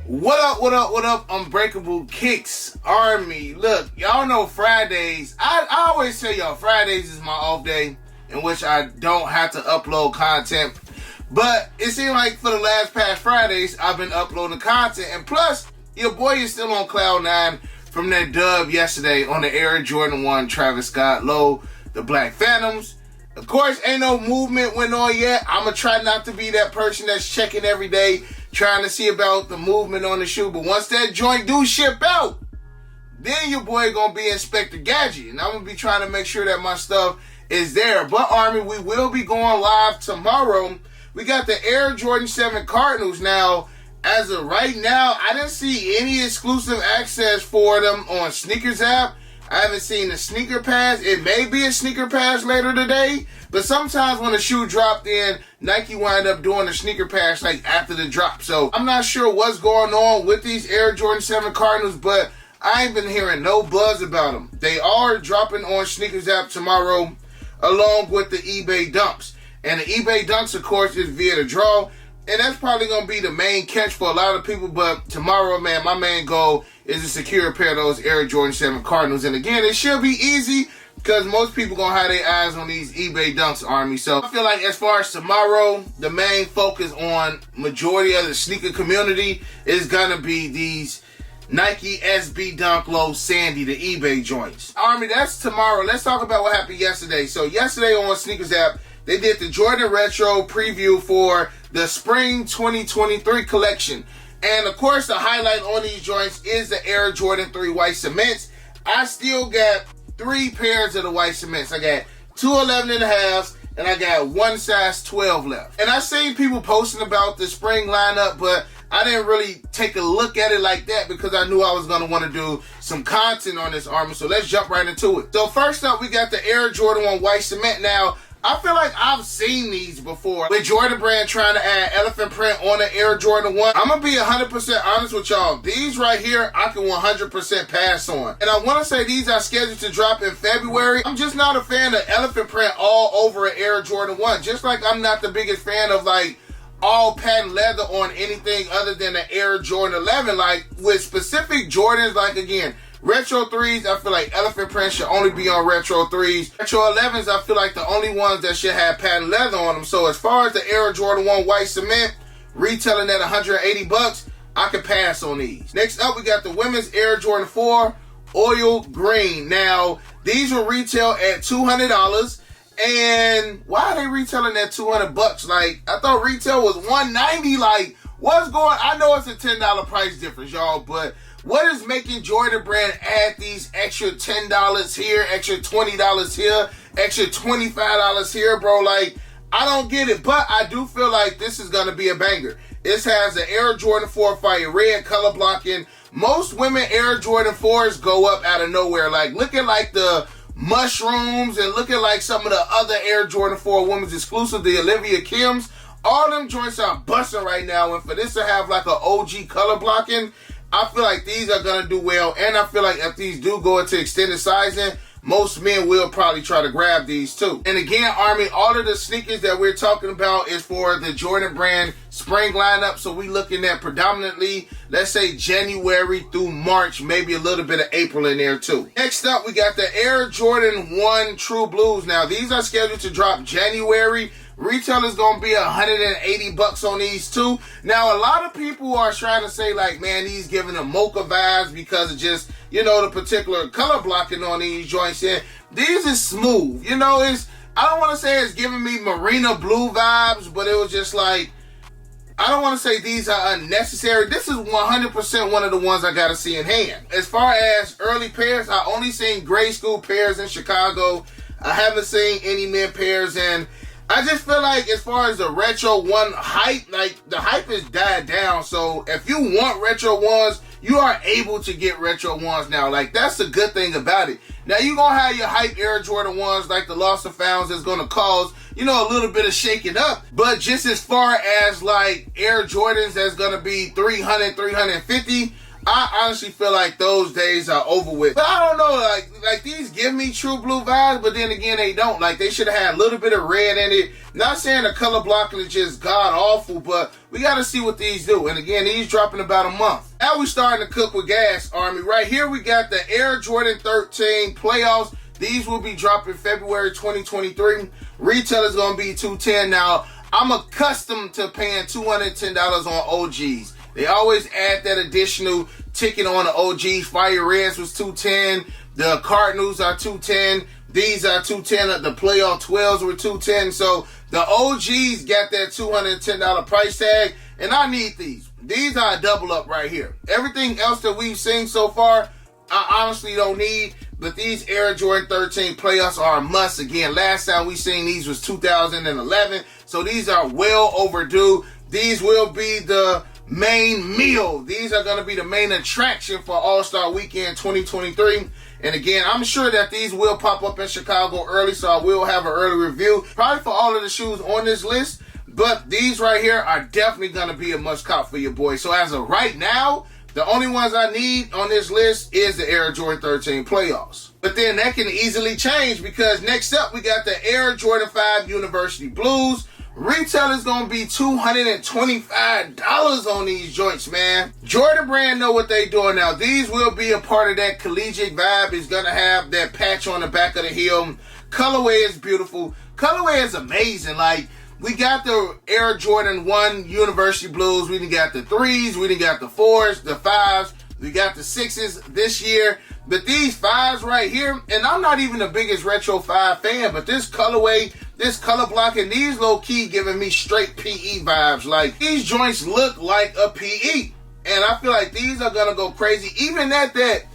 What up, what up, what up, Unbreakable Kicks Army. Look, y'all know Fridays. I always tell y'all, Fridays is my off day in which I don't have to upload content. But it seemed like for the last past Fridays, I've been uploading content. And plus, your boy is still on Cloud 9 from that dub yesterday on the Air Jordan 1 Travis Scott Low, the Black Phantoms. Of course, ain't no movement went on yet. I'm going to try not to be that person that's checking every day, trying to see about the movement on the shoe. But once that joint do ship out, then your boy going to be Inspector Gadget. And I'm going to be trying to make sure that my stuff is there. But, Army, we will be going live tomorrow. We got the Air Jordan 7 Cardinals. Now, as of right now, I didn't see any exclusive access for them on Sneakers app. I haven't seen the sneaker pass. It may be a sneaker pass later today, but sometimes when the shoe dropped in, Nike wind up doing the sneaker pass like after the drop. So I'm not sure what's going on with these Air Jordan 7 Cardinals, but I ain't been hearing no buzz about them. They are dropping on Sneakers app tomorrow along with the eBay Dunks. And the eBay Dunks, of course, is via the draw. And that's probably going to be the main catch for a lot of people. But tomorrow, man, my main goal is to secure a pair of those Air Jordan 7 Cardinals. And again, it should be easy because most people going to have their eyes on these eBay Dunks, Army. So I feel like as far as tomorrow, the main focus on majority of the sneaker community is going to be these Nike SB Dunk Low Sandy, the eBay joints. Army, that's tomorrow. Let's talk about what happened yesterday. So yesterday on Sneakers app, they did the Jordan Retro preview for the Spring 2023 collection. And, of course, the highlight on these joints is the Air Jordan 3 white cements. I still got 3 pairs of the white cements. I got 2 11.5s, and I got 1 size 12 left. And I seen people posting about the spring lineup, but I didn't really take a look at it like that because I knew I was going to want to do some content on this, Army. So let's jump right into it. So first up, we got the Air Jordan 1 white cement. Now, I feel like I've seen these before. With Jordan Brand trying to add elephant print on the Air Jordan 1. I'm going to be 100% honest with y'all. These right here, I can 100% pass on. And I want to say these are scheduled to drop in February. I'm just not a fan of elephant print all over an Air Jordan 1. Just like I'm not the biggest fan of like all patent leather on anything other than the Air Jordan 11. Like with specific Jordans, like again, Retro 3s, I feel like elephant print should only be on Retro 3s. Retro 11s, I feel like the only ones that should have patent leather on them. So as far as the Air Jordan 1 white cement, retailing at $180, I could pass on these. Next up, we got the women's Air Jordan 4 oil green. Now, these will retail at $200. And why are they retailing at $200? Like, I thought retail was $190. Like, what's going on? I know it's a $10 price difference, y'all, but what is making Jordan Brand add these extra $10 here, extra $20 here, extra $25 here, bro? Like, I don't get it, but I do feel like this is going to be a banger. This has the Air Jordan 4 Fire Red color blocking. Most women Air Jordan 4s go up out of nowhere. Like, looking like the mushrooms and looking like some of the other Air Jordan 4 women's exclusive, the Olivia Kims. All them joints are busting right now, and for this to have like an OG color blocking, I feel like these are going to do well, and I feel like if these do go into extended sizing, most men will probably try to grab these too. And again, Army, all of the sneakers that we're talking about is for the Jordan Brand spring lineup, so we looking at predominantly, let's say January through March, maybe a little bit of April in there too. Next up, we got the Air Jordan 1 True Blues. Now, these are scheduled to drop January. Retail is going to be $180 on these too. Now, a lot of people are trying to say like, man, these giving them mocha vibes because of just, you know, the particular color blocking on these joints. And these is smooth. You know, I don't want to say it's giving me Marina Blue vibes, but it was just like, I don't want to say these are unnecessary. This is 100% one of the ones I got to see in hand. As far as early pairs, I only seen grade school pairs in Chicago. I haven't seen any men pairs, and I just feel like as far as the Retro 1 hype, like the hype has died down. So if you want Retro 1s, you are able to get Retro 1s now. Like, that's the good thing about it. Now, you're going to have your hype Air Jordan 1s like the Lost and Founds that's going to cause, you know, a little bit of shaking up. But just as far as like Air Jordans that's going to be $300, $350, I honestly feel like those days are over with. But I don't know, like these give me true blue vibes, but then again, they don't. Like, they should have had a little bit of red in it. Not saying the color blocking is just god-awful, but we got to see what these do. And again, these drop in about a month. Now we starting to cook with gas, Army. Right here, we got the Air Jordan 13 playoffs. These will be dropping February 2023. Retail is going to be $210. Now, I'm accustomed to paying $210 on OGs. They always add that additional ticket on the OGs. Fire Reds was $210. The Cardinals are $210. These are $210. The playoff 12s were $210. So the OGs got that $210 price tag, and I need these. These are a double up right here. Everything else that we've seen so far, I honestly don't need. But these Air Jordan 13 playoffs are a must. Again, last time we seen these was 2011. So these are well overdue. These will be the main meal. These are going to be the main attraction for All-Star Weekend 2023. And again, I'm sure that these will pop up in Chicago early, so I will have an early review, probably for all of the shoes on this list. But these right here are definitely going to be a must cop for your boy. So as of right now, the only ones I need on this list is the Air Jordan 13 playoffs. But then that can easily change, because next up we got the Air Jordan 5 University Blues. Retail is going to be $225 on these joints, man. Jordan Brand know what they doing now. These will be a part of that collegiate vibe. It's going to have that patch on the back of the heel. Colorway is beautiful. Colorway is amazing. Like, we got the Air Jordan 1 University Blues. We done got the 3s. We done got the 4s, the 5s. We got the 6s this year. But these 5s right here, and I'm not even the biggest Retro 5 fan, but this colorway, this color blocking, these low-key giving me straight PE vibes. Like, these joints look like a PE. And I feel like these are going to go crazy. Even at that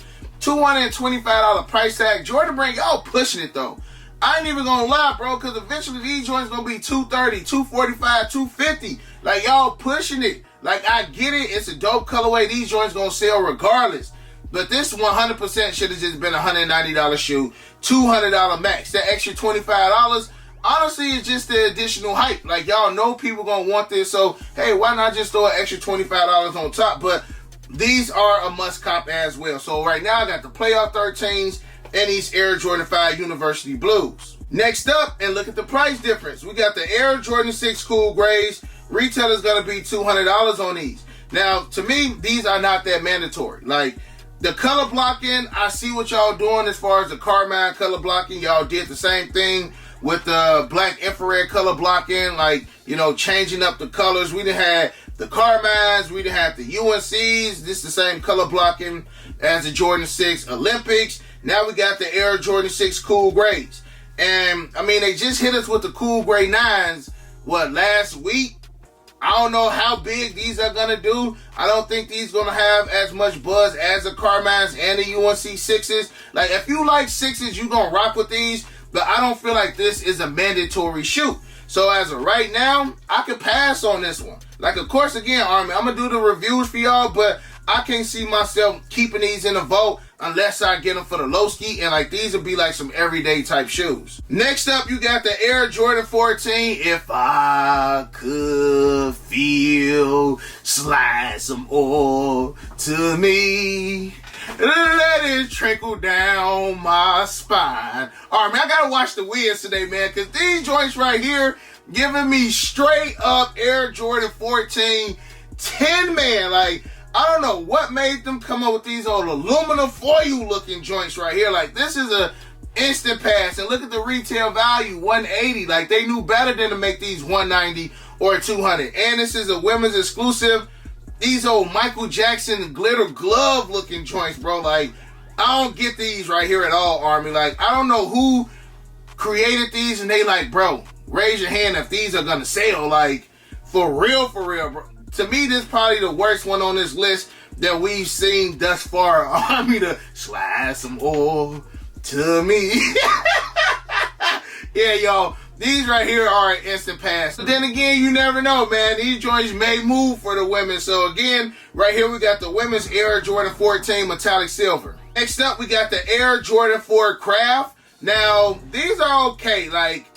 $225 price tag, Jordan Brand, y'all pushing it, though. I ain't even gonna lie, bro, because eventually these joints gonna be $230, $245, $250. Like, y'all pushing it. Like, I get it. It's a dope colorway. These joints gonna sell regardless. But this 100% should have just been a $190 shoe, $200 max. That extra $25, honestly, is just the additional hype. Like, y'all know people gonna want this, so, hey, why not just throw an extra $25 on top? But these are a must cop as well. So right now, I got the playoff 13s and these Air Jordan 5 University Blues. Next up, and look at the price difference. We got the Air Jordan 6 Cool Grays. Retail is going to be $200 on these. Now, to me, these are not that mandatory. Like, the color blocking, I see what y'all doing as far as the Carmine color blocking. Y'all did the same thing with the black infrared color blocking, like, you know, changing up the colors. We done had the Carmines, we done had the UNCs. This is the same color blocking as the Jordan 6 Olympics. Now we got the Air Jordan 6 Cool Grays. And, I mean, they just hit us with the Cool Gray 9s, last week? I don't know how big these are going to do. I don't think these going to have as much buzz as the Carmines and the UNC 6s. Like, if you like 6s, you going to rock with these. But I don't feel like this is a mandatory shoe. So as of right now, I could pass on this one. Like, of course, again, Army, I'm going to do the reviews for y'all, but I can't see myself keeping these in the vault unless I get them for the low ski, and like these would be like some everyday type shoes. Next up, you got the Air Jordan 14. If I could feel, slide some oil to me, let it trickle down my spine. All right, man, I gotta watch the Wiz today, man, because these joints right here giving me straight up Air Jordan 14 10-man. Like, I don't know what made them come up with these old aluminum foil looking joints right here. Like, this is a instant pass. And look at the retail value, $180. Like, they knew better than to make these $190 or $200. And this is a women's exclusive. These old Michael Jackson glitter glove looking joints, bro. Like, I don't get these right here at all, Army. Like, I don't know who created these, and they like, bro, raise your hand if these are gonna sell. Like, for real, bro. To me, this is probably the worst one on this list that we've seen thus far. Army to slide some oil to me. Yeah, y'all. These right here are an instant pass. But then again, you never know, man. These joints may move for the women. So again, right here we got the women's Air Jordan 14 metallic silver. Next up, we got the Air Jordan 4 Craft. Now, these are okay. Like,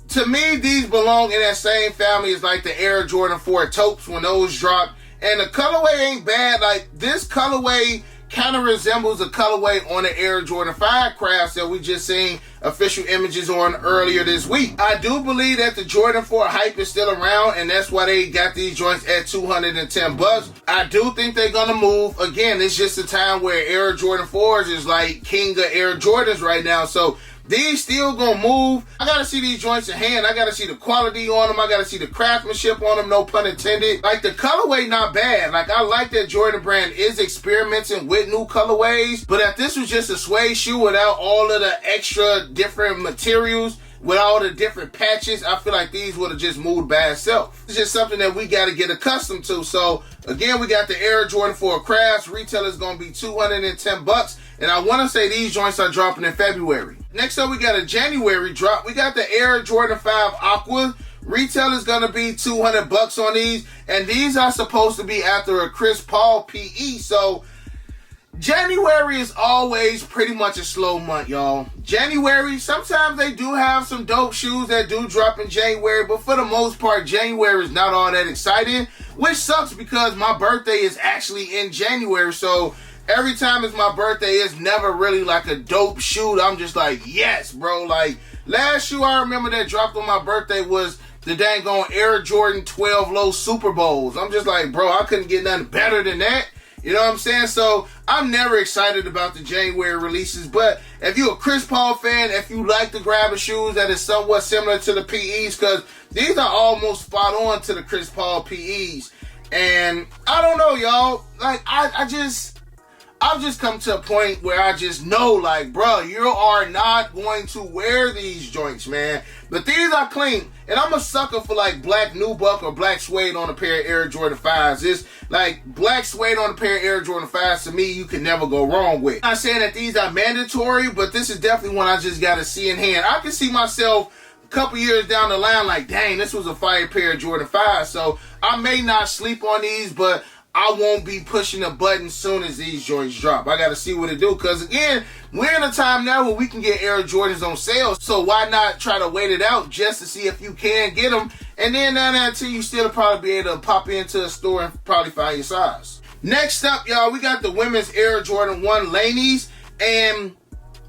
to me, these belong in that same family as like the Air Jordan 4 Taupes when those dropped And the colorway ain't bad. Like, this colorway kind of resembles a colorway on the Air Jordan 5 crafts that we just seen official images on earlier this week. I do believe that the Jordan 4 hype is still around, and that's why they got these joints at $210. I do think they're gonna move. Again, it's just a time where Air Jordan 4s is like king of Air Jordans right now, so these still gonna move. I gotta see these joints in hand. I gotta see the quality on them. I gotta see the craftsmanship on them, no pun intended. Like, the colorway not bad. Like, I like that Jordan Brand is experimenting with new colorways, but if this was just a suede shoe without all of the extra different materials, with all the different patches, I feel like these would have just moved by itself. It's just something that we got to get accustomed to. So again, we got the Air Jordan 4 crafts. Retail is going to be $210. And I want to say these joints are dropping in February. Next up, we got a January drop. We got the Air Jordan 5 Aqua. Retail is going to be $200 on these. And these are supposed to be after a Chris Paul PE. So January is always pretty much a slow month, y'all. January, sometimes they do have some dope shoes that do drop in January, but for the most part, January is not all that exciting, which sucks because my birthday is actually in January, so every time it's my birthday, it's never really like a dope shoe. I'm just like, yes, bro. Like, last shoe I remember that dropped on my birthday was the dang on Air Jordan 12 Low Super Bowls. I'm just like, bro, I couldn't get nothing better than that. You know what I'm saying? So I'm never excited about the January releases, but if you're a Chris Paul fan, if you like to grab a shoes that is somewhat similar to the PEs, because these are almost spot on to the Chris Paul PEs. And I don't know, y'all. Like, I've just come to a point where I just know, like, bro, you are not going to wear these joints, man. But these are clean. And I'm a sucker for, like, black nubuck or black suede on a pair of Air Jordan 5s. It's like black suede on a pair of Air Jordan 5s, to me, you can never go wrong with. I'm not saying that these are mandatory, but this is definitely one I just got to see in hand. I can see myself a couple years down the line like, dang, this was a fire pair of Jordan 5s. So I may not sleep on these, but I won't be pushing the button soon as these joints drop. I got to see what it do. Because, again, we're in a time now where we can get Air Jordans on sale. So why not try to wait it out just to see if you can get them. And then until you still probably be able to pop into a store and probably find your size. Next up, y'all, we got the women's Air Jordan 1 Laneys. And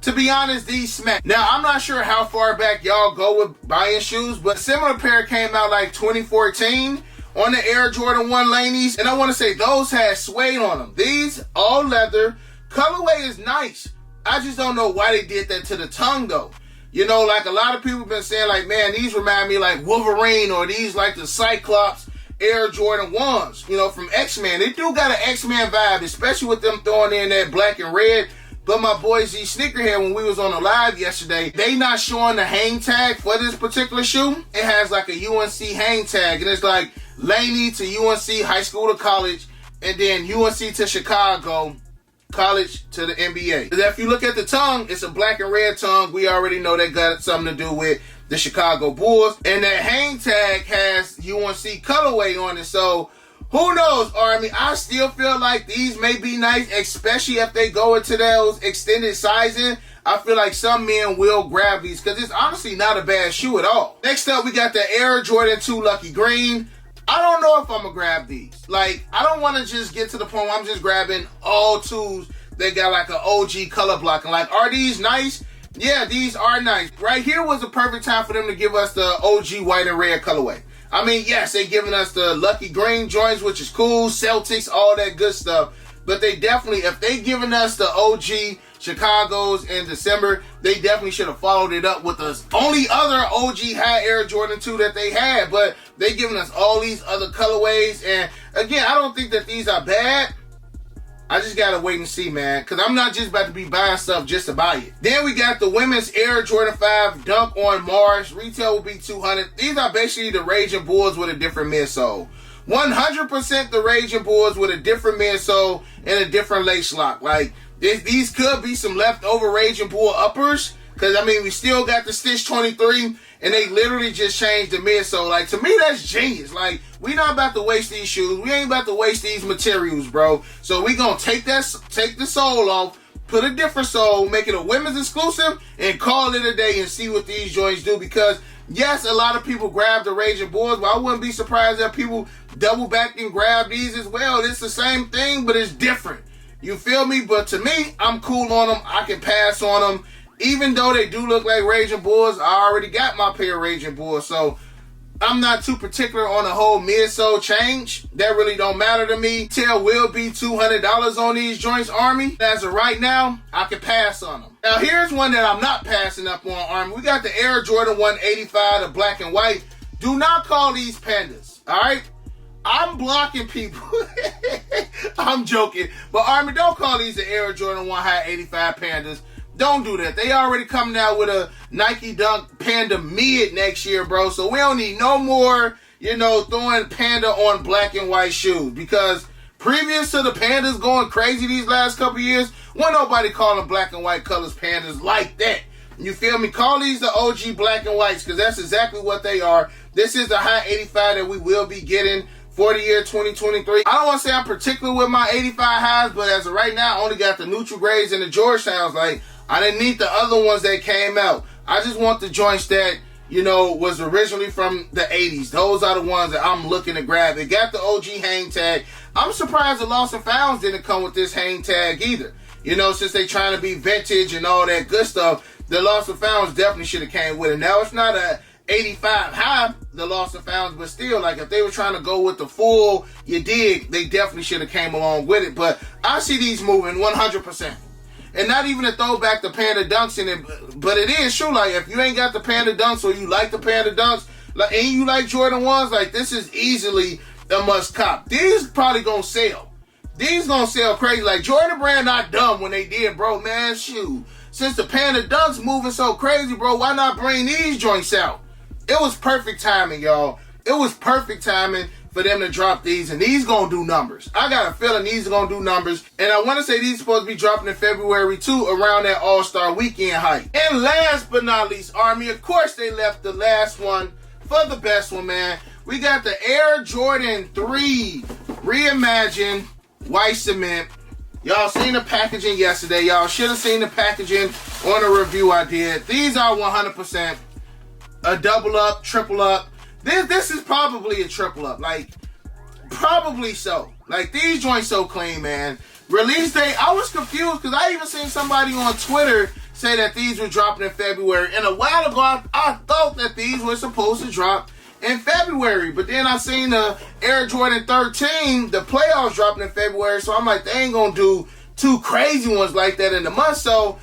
to be honest, these smack. Now, I'm not sure how far back y'all go with buying shoes, but a similar pair came out like 2014. On the Air Jordan 1 Laneys, and I want to say those had suede on them. These, all leather. Colorway is nice. I just don't know why they did that to the tongue, though. You know, like, a lot of people have been saying, like, man, these remind me like Wolverine, or these like the Cyclops Air Jordan 1s, you know, from X-Men. They do got an X-Men vibe, especially with them throwing in that black and red. But my boy Z Sneakerhead, when we was on the live yesterday, they not showing the hang tag for this particular shoe. It has like a UNC hang tag, and it's like Laney to UNC, high school to college, and then UNC to Chicago, college to the NBA. If you look at the tongue, it's a black and red tongue. We already know that got something to do with the Chicago Bulls. And that hang tag has UNC colorway on it. So who knows, Army? I still feel like these may be nice, especially if they go into those extended sizing. I feel like some men will grab these because it's honestly not a bad shoe at all. Next up, we got the Air Jordan 2 Lucky Green. I don't know if I'm going to grab these. Like, I don't want to just get to the point where I'm just grabbing all twos that got like an OG color blocking. Like, are these nice? Yeah, these are nice. Right here was the perfect time for them to give us the OG white and red colorway. I mean, yes, they giving us the Lucky Green joints, which is cool, Celtics, all that good stuff. But they definitely, if they giving us the OG Chicago's in December, they definitely should have followed it up with the only other OG high Air Jordan 2 that they had. But they giving us all these other colorways. And again, I don't think that these are bad. I just gotta wait and see, man, because I'm not just about to be buying stuff just to buy it. Then we got the women's Air Jordan 5 Dunk on Mars. Retail will be $200. These are basically the Raging Bulls with a different midsole. 100% the Raging Bulls with a different midsole and a different lace lock. Like, these could be some leftover Raging Bull uppers, because, I mean, we still got the Stitch 23, and they literally just changed the midsole. Like, to me, that's genius. Like, we not about to waste these shoes. We ain't about to waste these materials, bro. So we gonna take the sole off, put a different sole, make it a women's exclusive, and call it a day and see what these joints do. Because, yes, a lot of people grab the Raging Bulls, but I wouldn't be surprised if people double back and grab these as well. It's the same thing, but it's different. You feel me? But to me, I'm cool on them. I can pass on them. Even though they do look like Raging Bulls, I already got my pair of Raging Bulls. So I'm not too particular on the whole midsole change. That really don't matter to me. Retail will be $200 on these joints, Army. As of right now, I can pass on them. Now here's one that I'm not passing up on, Army. We got the Air Jordan 185, the black and white. Do not call these pandas, all right? I'm blocking people. I'm joking. But Army, don't call these the Air Jordan 1 High 85 pandas. Don't do that. They already coming out with a Nike Dunk Panda mid next year, bro. So we don't need no more, throwing Panda on black and white shoes. Because previous to the Pandas going crazy these last couple years, wasn't nobody calling black and white colors Pandas like that. You feel me? Call these the OG black and whites, because that's exactly what they are. This is the High 85 that we will be getting for the year 2023. I don't want to say I'm particular with my 85 highs, but as of right now, I only got the neutral grades and the Georgetowns. Like, I didn't need the other ones that came out. I just want the joints that, was originally from the 80s. Those are the ones that I'm looking to grab. It got the OG hang tag. I'm surprised the Lost and Founds didn't come with this hang tag either. Since they trying to be vintage and all that good stuff, the Lost and Founds definitely should have came with it. Now, it's not a 85 high, the Lost and Founds, but still, like, if they were trying to go with the full, you dig, they definitely should have came along with it. But I see these moving 100%. And not even a throwback to Panda Dunks in it, but it is true. Like, if you ain't got the Panda Dunks or you like the Panda Dunks, like, and you like Jordan 1s, like, this is easily a must cop. These probably gonna sell. These gonna sell crazy. Like, Jordan Brand not dumb when they did, bro, man, shoot. Since the Panda Dunks moving so crazy, bro, why not bring these joints out? It was perfect timing, y'all. It was perfect timing for them to drop these, and these gonna do numbers. I got a feeling these are gonna do numbers, and I want to say these are supposed to be dropping in February too, around that All-Star Weekend hype. And last but not least, Army, of course they left the last one for the best one, man. We got the Air Jordan 3 Reimagined White Cement. Y'all seen the packaging yesterday. Y'all should have seen the packaging on the review I did. These are 100% a double up, triple up. This is probably a triple up. Like, probably so. Like, these joints so clean, man. Release date, I was confused because I even seen somebody on Twitter say that these were dropping in February. And a while ago, I thought that these were supposed to drop in February. But then I seen the Air Jordan 13, the playoffs dropping in February. So I'm like, they ain't going to do two crazy ones like that in the month. So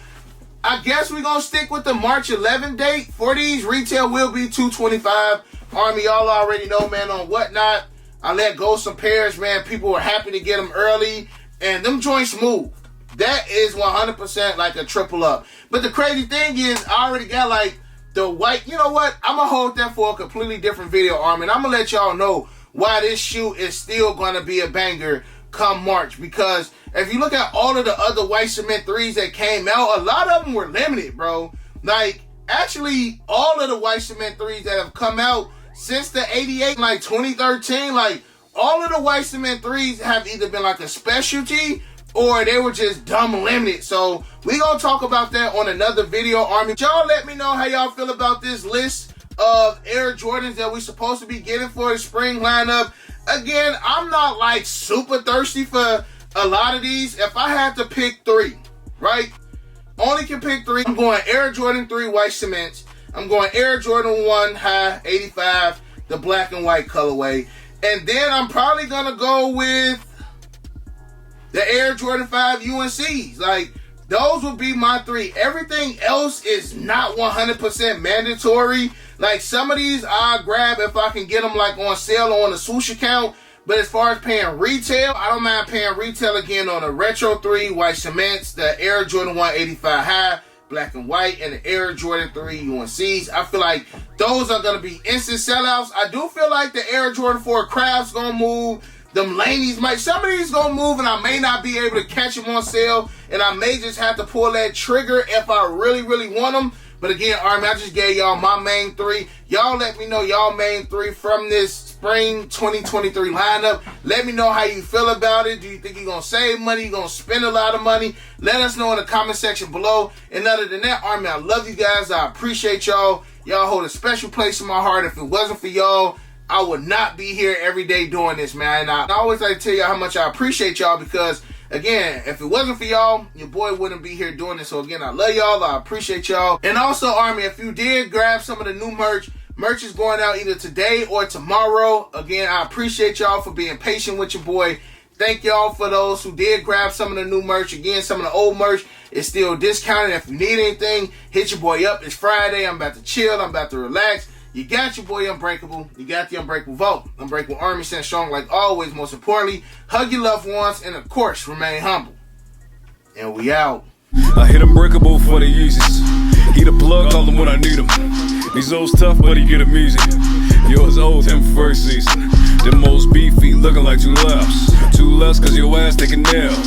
I guess we're going to stick with the March 11th date for these. Retail will be $225. Army, y'all already know, man, on Whatnot. I let go some pairs, man. People were happy to get them early. And them joints move. That is 100% like a triple up. But the crazy thing is, I already got like the white. You know what? I'm going to hold that for a completely different video, Army. And I'm going to let y'all know why this shoe is still going to be a banger come March. Because if you look at all of the other white cement 3s that came out, a lot of them were limited, bro. Like, actually, all of the white cement 3s that have come out since the 88, like 2013, like all of the white cement 3s have either been like a specialty or they were just dumb limited. So we gonna talk about that on another video, Army. Y'all let me know how y'all feel about this list of Air Jordans that we supposed to be getting for the spring lineup. Again, I'm not like super thirsty for a lot of these. If I had to pick 3, right? Only can pick 3. I'm going Air Jordan 3 white cements. I'm going Air Jordan 1 High 85, the black and white colorway. And then I'm probably going to go with the Air Jordan 5 UNCs. Like, those would be my 3. Everything else is not 100% mandatory. Like, some of these I'll grab if I can get them, like, on sale or on a swoosh account. But as far as paying retail, I don't mind paying retail again on the Retro 3 white cements, the Air Jordan 185 High, black and white, and the Air Jordan 3 UNCs. I feel like those are going to be instant sellouts. I do feel like the Air Jordan 4 Crafts going to move. Them Laneys might, some of these going to move, and I may not be able to catch them on sale, and I may just have to pull that trigger if I really, really want them. But again, Army, I just gave y'all my main 3. Y'all let me know y'all main 3 from this spring 2023 lineup. Let me know how you feel about it. Do you think you're going to save money? You're going to spend a lot of money? Let us know in the comment section below. And other than that, Army, I love you guys. I appreciate y'all. Y'all hold a special place in my heart. If it wasn't for y'all, I would not be here every day doing this, man. And I always like to tell y'all how much I appreciate y'all, because again, if it wasn't for y'all, your boy wouldn't be here doing this. So again, I love y'all. I appreciate y'all. And also, Army, if you did grab some of the new merch is going out either today or tomorrow. Again, I appreciate y'all for being patient with your boy. Thank y'all for those who did grab some of the new merch. Again, some of the old merch is still discounted. If you need anything, hit your boy up. It's Friday. I'm about to chill. I'm about to relax. You got your boy Unbreakable. You got the Unbreakable Vote. Unbreakable Army, stand strong like always. Most importantly, hug your loved ones, and of course, remain humble. And we out. I hit Unbreakable for the uses. He the plug, call him when I need him. These old's tough, but he get him easy. Yours old, him first season. The most beefy, looking like two laps. Two less, cause your ass taking nail.